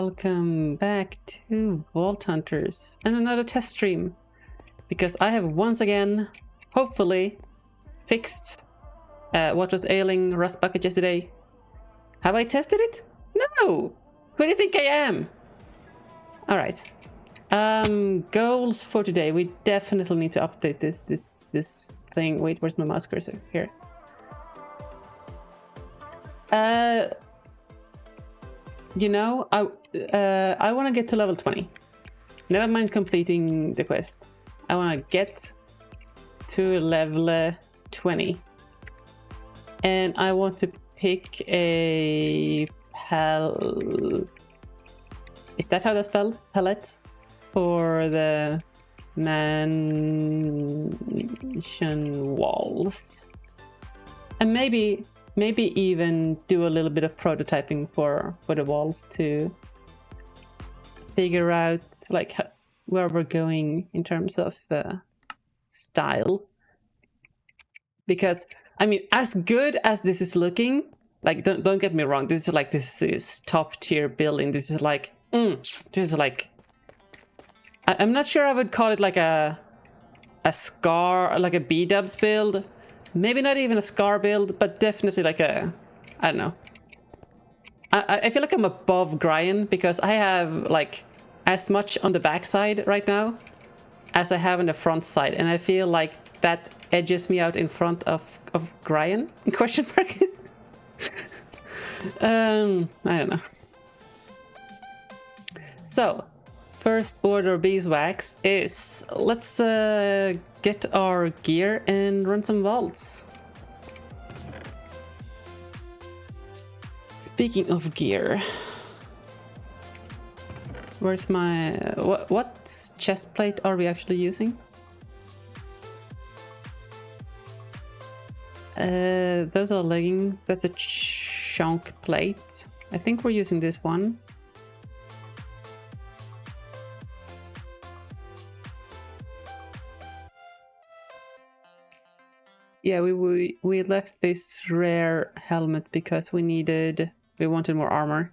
welcome back to Vault Hunters and another test stream, because I have once again, hopefully, fixed what was ailing Rust Bucket yesterday. Have I tested it? No! Who do you think I am? Alright. Goals for today. We definitely need to update this thing. Wait, where's my mouse cursor? Here. You know, I want to get to level 20. Never mind completing the quests. I want to get to level 20. And I want to pick a Is that how that's spelled? Palette? For the mansion walls. And maybe even do a little bit of prototyping for the walls to figure out like where we're going in terms of style. Because I mean, as good as this is looking, like don't get me wrong, this is top tier building. This is like I'm not sure I would call it like a scar, like a B-dubs build. Maybe not even a scar build, but definitely like a, I don't know. I feel like I'm above Brian because I have like as much on the back side right now as I have on the front side, and I feel like that edges me out in front of Brian? Question mark. I don't know. So, first order of beeswax is let's get our gear and run some vaults. Speaking of gear, where's my what chest plate are we actually using? Those are leggings. That's a chunk plate. I think we're using this one. Yeah, we left this rare helmet because we wanted more armor.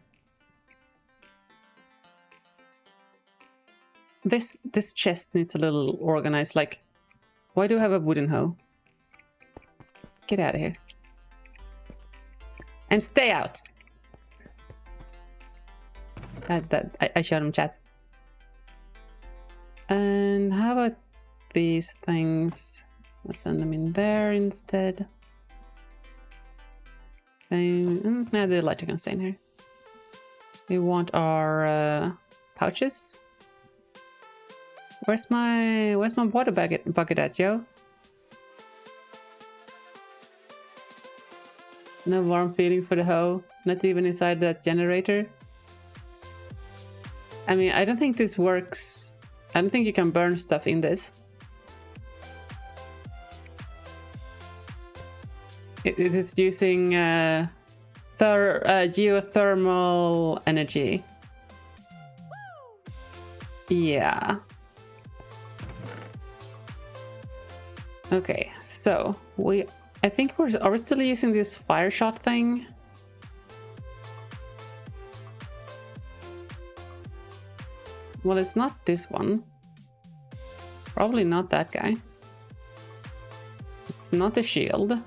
This chest needs a little organized. Like, why do I have a wooden hoe? Get out of here. And stay out! I showed him, chat. And how about these things? I'll send them in there instead. Same. Nah, the lighter can stay in here. We want our pouches. Where's my water bucket at, yo? No warm feelings for the hoe. Not even inside that generator. I mean, I don't think this works. I don't think you can burn stuff in this. It is using geothermal energy. Yeah. Okay, so I think are we still using this fire shot thing? Well, it's not this one. Probably not that guy. It's not a shield.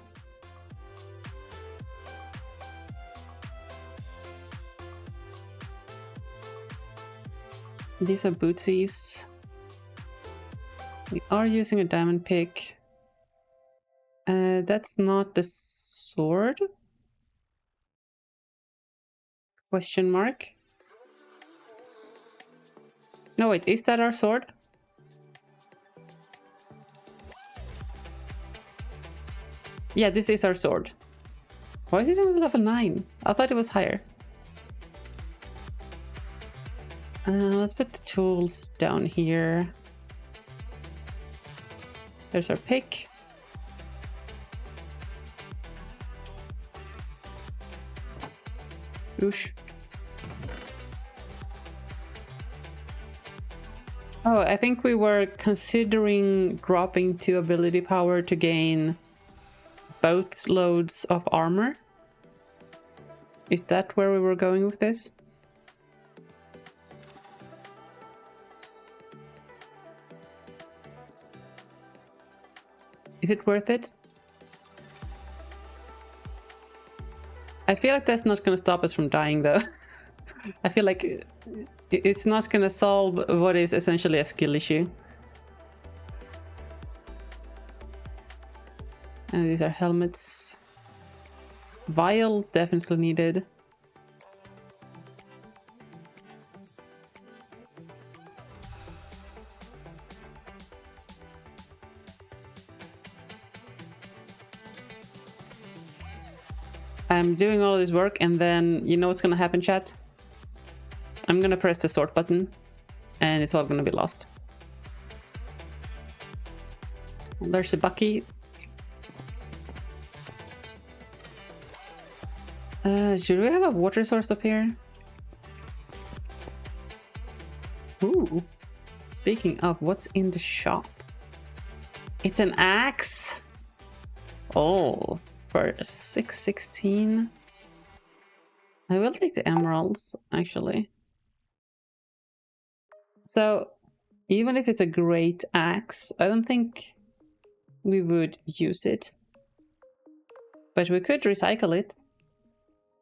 These are bootsies. We are using a diamond pick. That's not the sword? Question mark. No, wait, is that our sword? Yeah, this is our sword. Why is it only level 9? I thought it was higher. Let's put the tools down here. There's our pick. Oosh. Oh, I think we were considering dropping 2 ability power to gain boatloads of armor. Is that where we were going with this? Is it worth it? I feel like that's not going to stop us from dying, though. I feel like it's not going to solve what is essentially a skill issue. And these are helmets. Vial, definitely needed. I'm doing all this work, and then you know what's gonna happen, chat? I'm gonna press the sort button and it's all gonna be lost. And there's a Bucky. Should we have a water source up here? Ooh. Speaking of, what's in the shop? It's an axe. Oh, for 616. I will take the emeralds, actually. So, even if it's a great axe, I don't think we would use it. But we could recycle it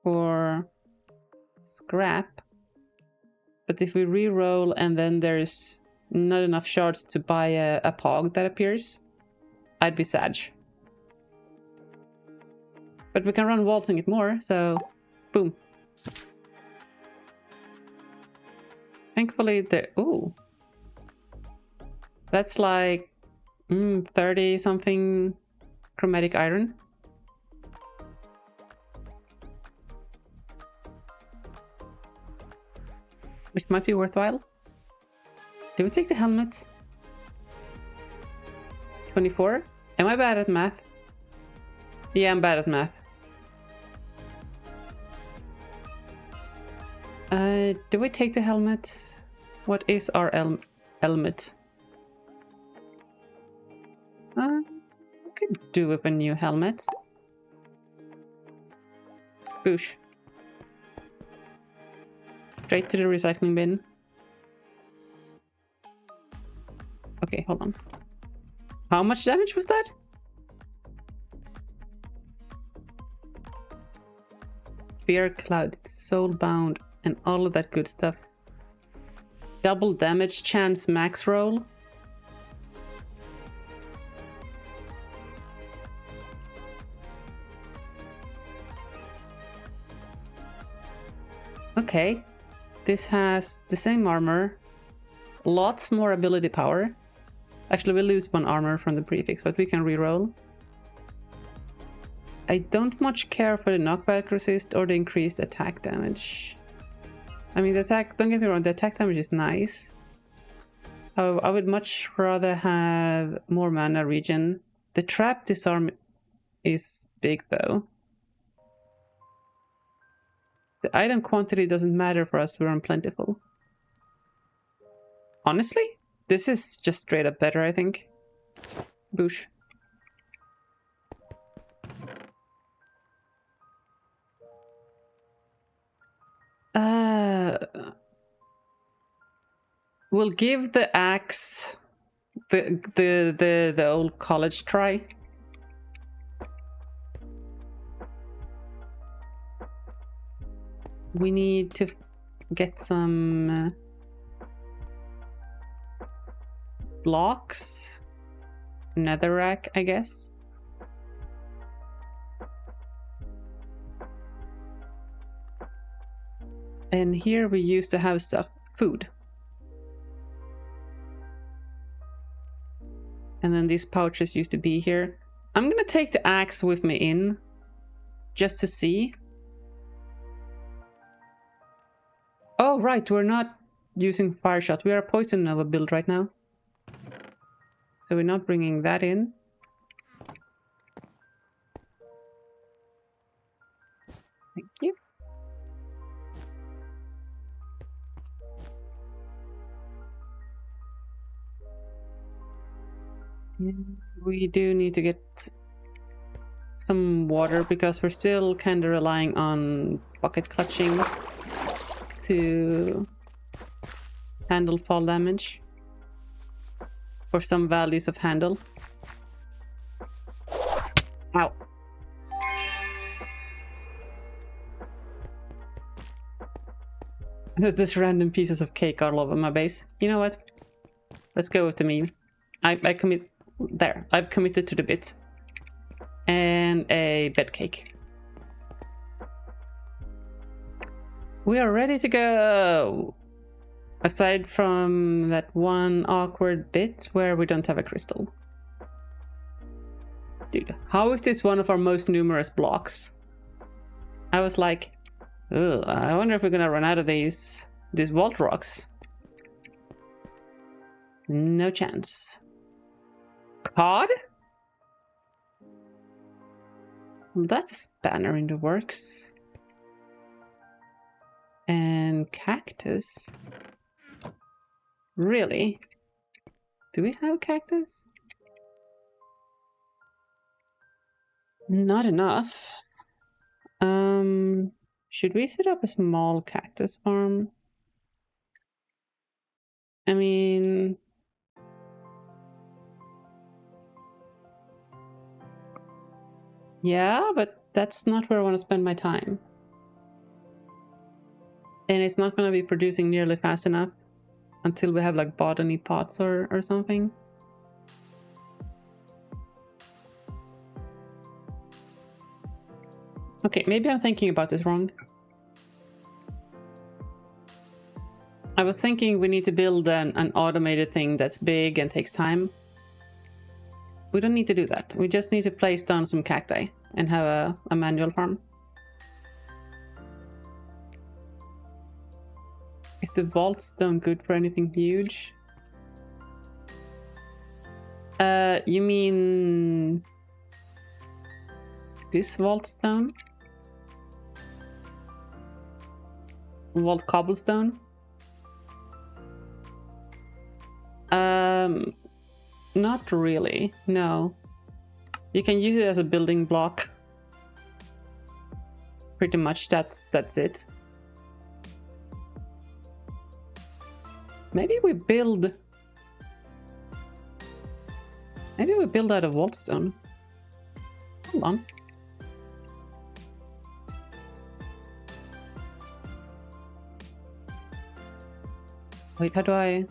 for scrap. But if we re-roll and then there's not enough shards to buy a pog that appears, I'd be sad. But we can run waltzing it more, so boom. Thankfully the... Ooh. That's like 30 something chromatic iron. Which might be worthwhile. Do we take the helmet? 24? Am I bad at math? Yeah, I'm bad at math. Do we take the helmet? What is our helmet? We could do with a new helmet. Boosh. Straight to the recycling bin. Okay, hold on. How much damage was that? Fear Cloud, it's soulbound, and all of that good stuff. Double damage chance max roll. Okay, this has the same armor, lots more ability power. Actually, we lose one armor from the prefix, but we can reroll. I don't much care for the knockback resist or the increased attack damage. I mean, the attack, don't get me wrong, the attack damage is nice. I would much rather have more mana regen. The trap disarm is big though. The item quantity doesn't matter for us, we're on plentiful. Honestly, this is just straight up better, I think. Boosh. We'll give the axe the old college try. We need to get some blocks, netherrack, I guess. And here we used to have stuff, food. And then these pouches used to be here. I'm gonna take the axe with me in, just to see. Oh, right, we're not using fire shot. We are a poison nova build right now. So we're not bringing that in. Thank you. We do need to get some water because we're still kind of relying on bucket clutching to handle fall damage for some values of handle. There's this random pieces of cake all over my base. You know what? Let's go with the meme. I commit... There. I've committed to the bit. And a bed cake. We are ready to go! Aside from that one awkward bit where we don't have a crystal. Dude, how is this one of our most numerous blocks? I was like, ugh, I wonder if we're gonna run out of these vault rocks. No chance. Cod? Well, that's a spanner in the works. And cactus? Really? Do we have cactus? Not enough. Should we set up a small cactus farm? I mean... Yeah, but that's not where I want to spend my time. And it's not going to be producing nearly fast enough until we have like botany pots or something. Okay, maybe I'm thinking about this wrong. I was thinking we need to build an automated thing that's big and takes time. We don't need to do that. We just need to place down some cacti and have a manual farm. Is the vault stone good for anything huge? You mean this vault stone? Vault cobblestone? Not really, no. You can use it as a building block. Pretty much that's it. Maybe we build out of vault stone. Hold on. Wait, how do I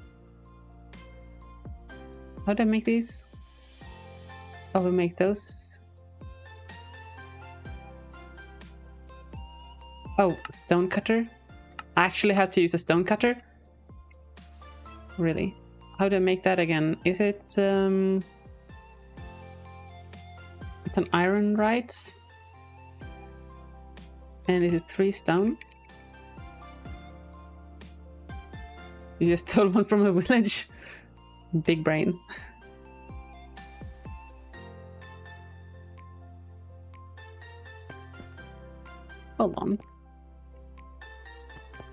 make these? Oh, we make those. Oh, stone cutter. I actually have to use a stone cutter. Really? How do I make that again? Is it it's an iron, right? And it is 3 stone. You just stole one from a village. Big brain. Hold on.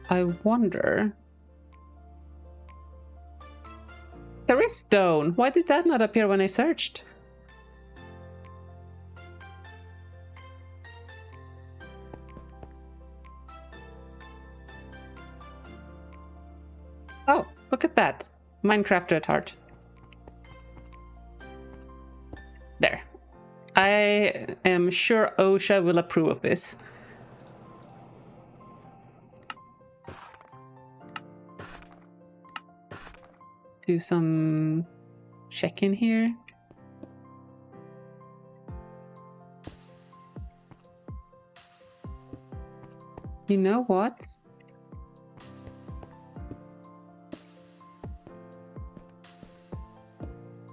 I wonder... There is stone! Why did that not appear when I searched? Oh, look at that. Minecrafter at heart. There. I am sure OSHA will approve of this. Do some check in here. You know what?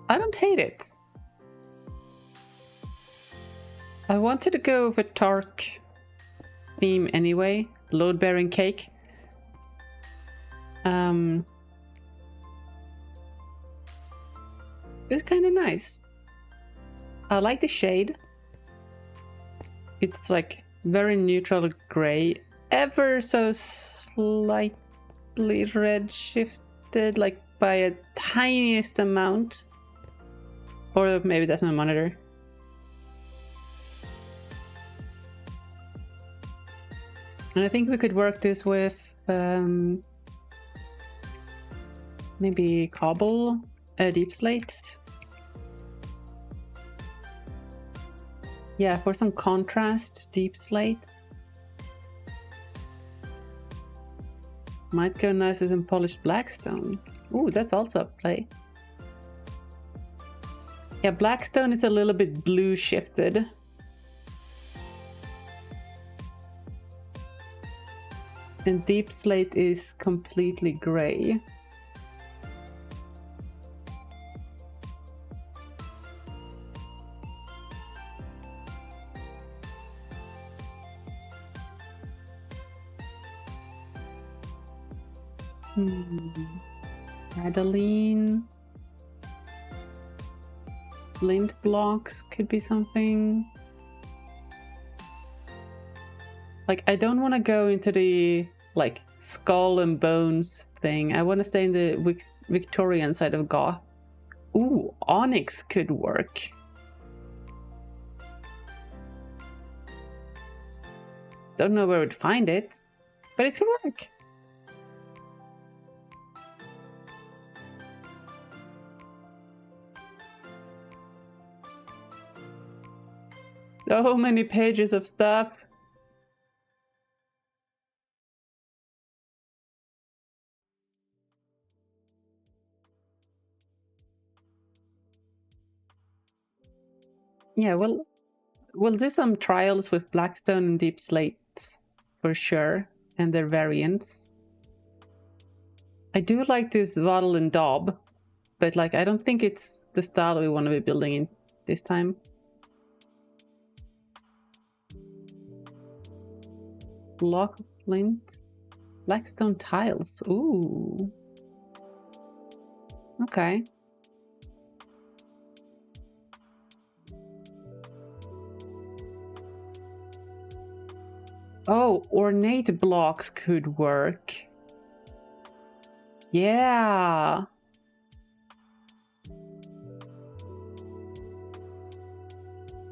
I don't hate it. I wanted to go with a dark theme anyway. Load-bearing cake. It's kind of nice. I like the shade. It's like very neutral gray. Ever so slightly red shifted, like by a tiniest amount. Or maybe that's my monitor. And I think we could work this with maybe cobble, deep slate. Yeah, for some contrast, deep slate. Might go nice with some polished blackstone. Ooh, that's also a play. Yeah, blackstone is a little bit blue shifted. And deep slate is completely gray. Adeline. Flint blocks could be something. Like, I don't want to go into the, like, skull and bones thing. I want to stay in the Victorian side of Goth. Ooh, onyx could work. Don't know where we'd find it, but it could work. So many pages of stuff. Yeah, we'll do some trials with blackstone and deep slate for sure, and their variants. I do like this wattle and daub, but like I don't think it's the style we want to be building in this time. Block of flint, blackstone tiles. Ooh. Okay. Oh, ornate blocks could work. Yeah.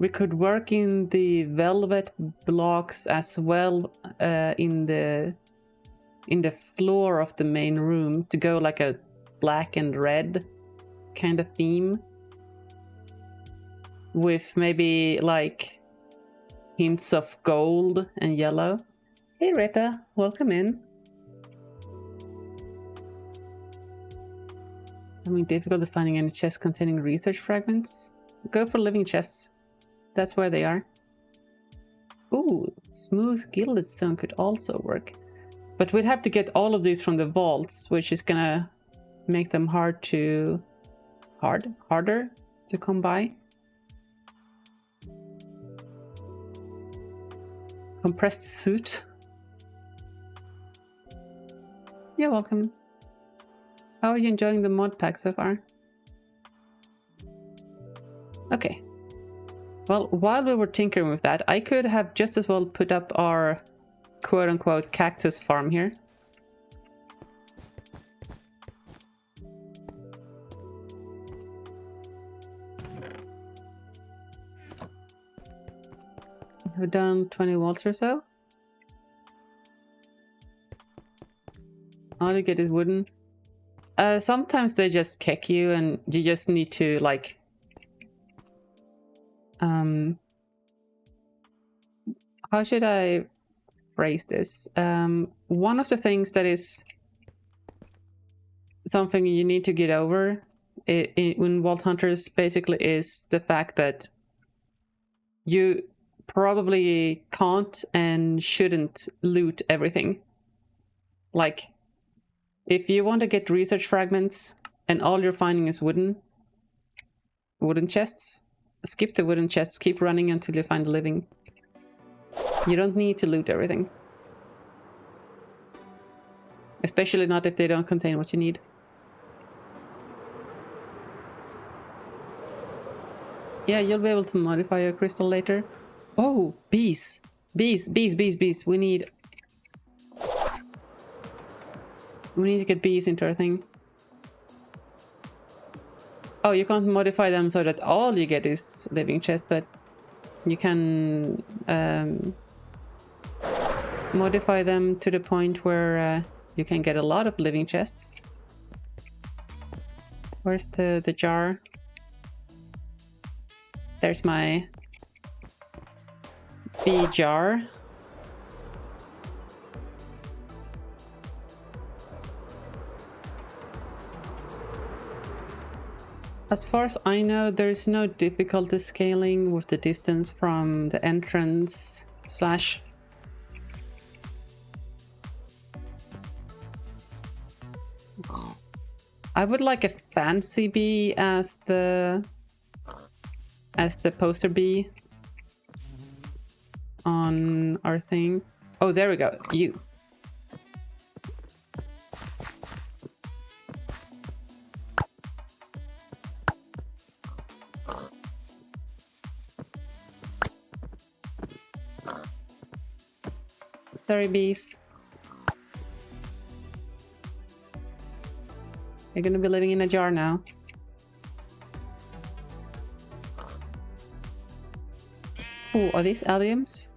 We could work in the velvet blocks as well, in the floor of the main room to go like a black and red kind of theme, with maybe like hints of gold and yellow. Hey Rita, welcome in. I mean, difficult finding any chests containing research fragments. Go for living chests. That's where they are. Ooh, smooth gilded stone could also work. But we'd have to get all of these from the vaults, which is gonna make them harder to come by. Compressed suit. You're welcome. How are you enjoying the mod pack so far? Okay. Well, while we were tinkering with that, I could have just as well put up our quote-unquote cactus farm here. We've done 20 walls or so. All you get is wooden. Sometimes they just kick you and you just need to like... how should I phrase this? One of the things that is something you need to get over in Vault Hunters basically is the fact that you probably can't and shouldn't loot everything. Like, if you want to get research fragments and all you're finding is wooden chests, skip the wooden chests, keep running until you find a living. You don't need to loot everything. Especially not if they don't contain what you need. Yeah, you'll be able to modify your crystal later. Oh, bees! Bees! We need to get bees into our thing. Oh, you can't modify them so that all you get is living chest, but you can modify them to the point where you can get a lot of living chests. Where's the jar? There's my bee jar. As far as I know, there's no difficulty scaling with the distance from the entrance slash. I would like a fancy bee as the poster bee on our thing. Oh, there we go. You. Sorry, bees. You're gonna be living in a jar now. Oh, are these alliums?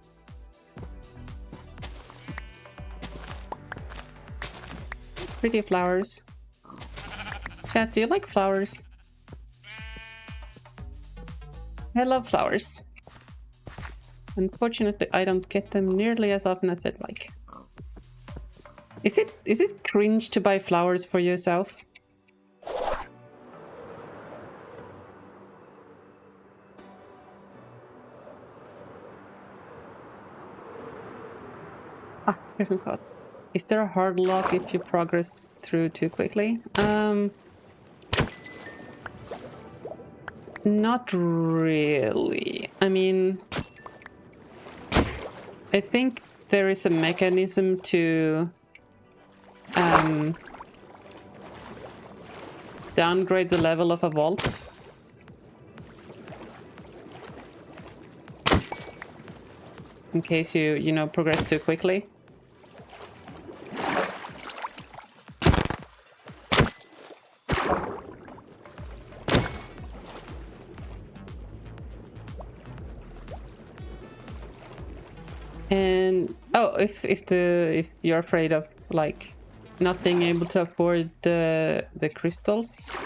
Pretty flowers. Chat, do you like flowers? I love flowers. Unfortunately, I don't get them nearly as often as I'd like. Is it cringe to buy flowers for yourself? Ah, Griffin caught. Is there a hard lock if you progress through too quickly? Not really. I mean, I think there is a mechanism to downgrade the level of a vault. In case you know, progress too quickly. And oh, if you're afraid of like not being able to afford the crystals,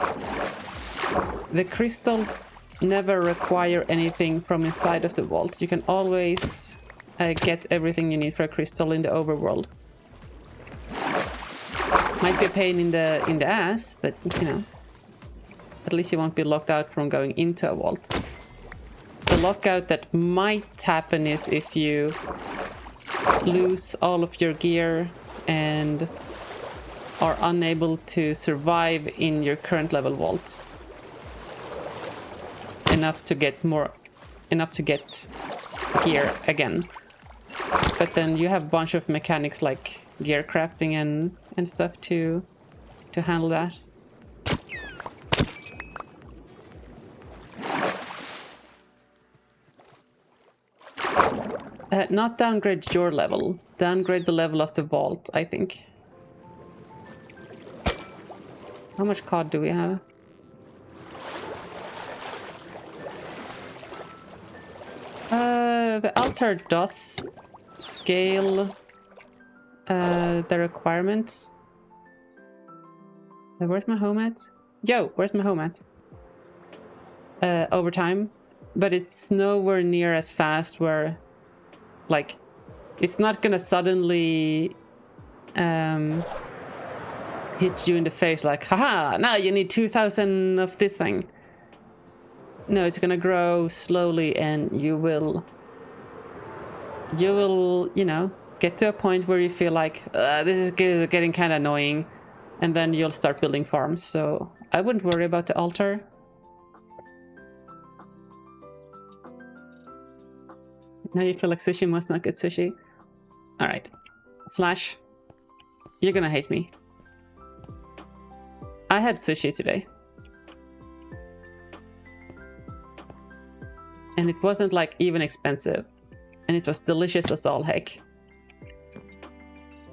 the crystals never require anything from inside of the vault. You can always get everything you need for a crystal in the overworld. Might be a pain in the ass, but you know, at least you won't be locked out from going into a vault. The lockout that might happen is if you lose all of your gear and are unable to survive in your current level vault enough to get gear again. But then you have a bunch of mechanics like gear crafting and stuff to handle that. Not downgrade your level, downgrade the level of the vault, I think. How much cod do we have? The altar does scale the requirements. Where's my home at? Yo, where's my home at? Over time, but it's nowhere near as fast where, like, it's not gonna suddenly hit you in the face like, haha, now you need 2,000 of this thing. No, it's gonna grow slowly, and you will, you know, get to a point where you feel like, this is getting kind of annoying, and then you'll start building farms. So I wouldn't worry about the altar. Now you feel like sushi must not get sushi. All right, Slash, you're gonna hate me. I had sushi today. And it wasn't like even expensive. And it was delicious as all heck.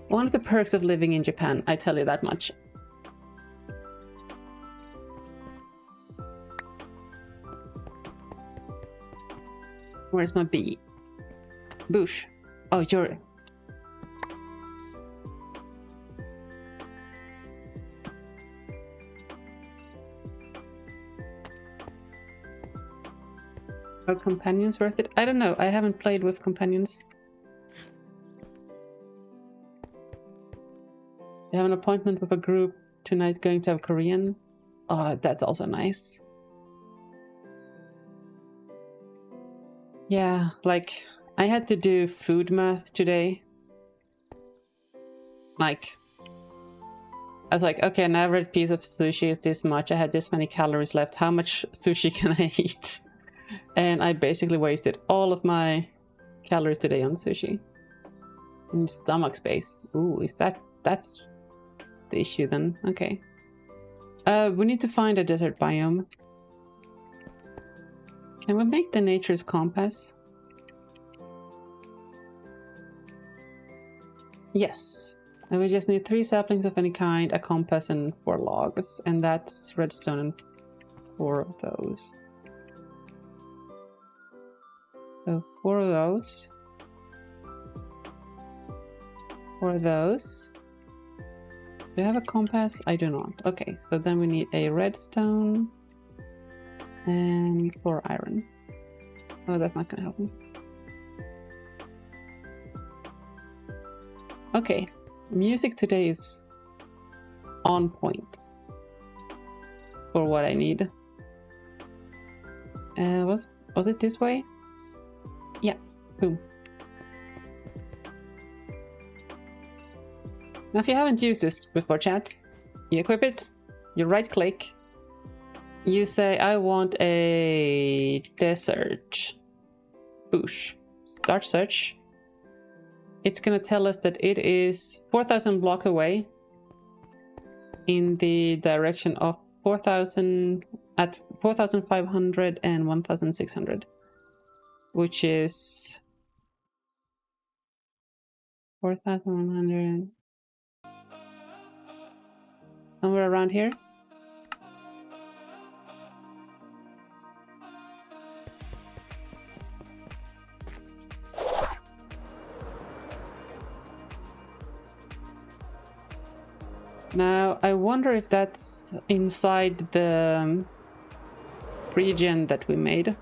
One of the perks of living in Japan, I tell you that much. Where's my bee? Bush. Oh, you're... Are companions worth it? I don't know. I haven't played with companions. I have an appointment with a group tonight going to have Korean. Oh, that's also nice. Yeah, like I had to do food math today. Like, I was like, okay, an average piece of sushi is this much. I had this many calories left. How much sushi can I eat? And I basically wasted all of my calories today on sushi. In stomach space. Ooh, that's the issue then? Okay. We need to find a desert biome. Can we make the nature's compass? Yes. And we just need 3 saplings of any kind, a compass, and 4 logs. And that's redstone and 4 of those. So 4 of those. 4 of those. Do I have a compass? I do not. Okay, so then we need a redstone and 4 iron. Oh, that's not gonna help me. Okay, music today is on point for what I need. Was it this way? Yeah, boom. Now, if you haven't used this before, chat, you equip it, you right click, you say, I want a desert bush. Start search. It's gonna tell us that it is 4,000 blocks away in the direction of 4,000 at 4,500 and 1,600, which is 4,100. Somewhere around here. Now, I wonder if that's inside the region that we made.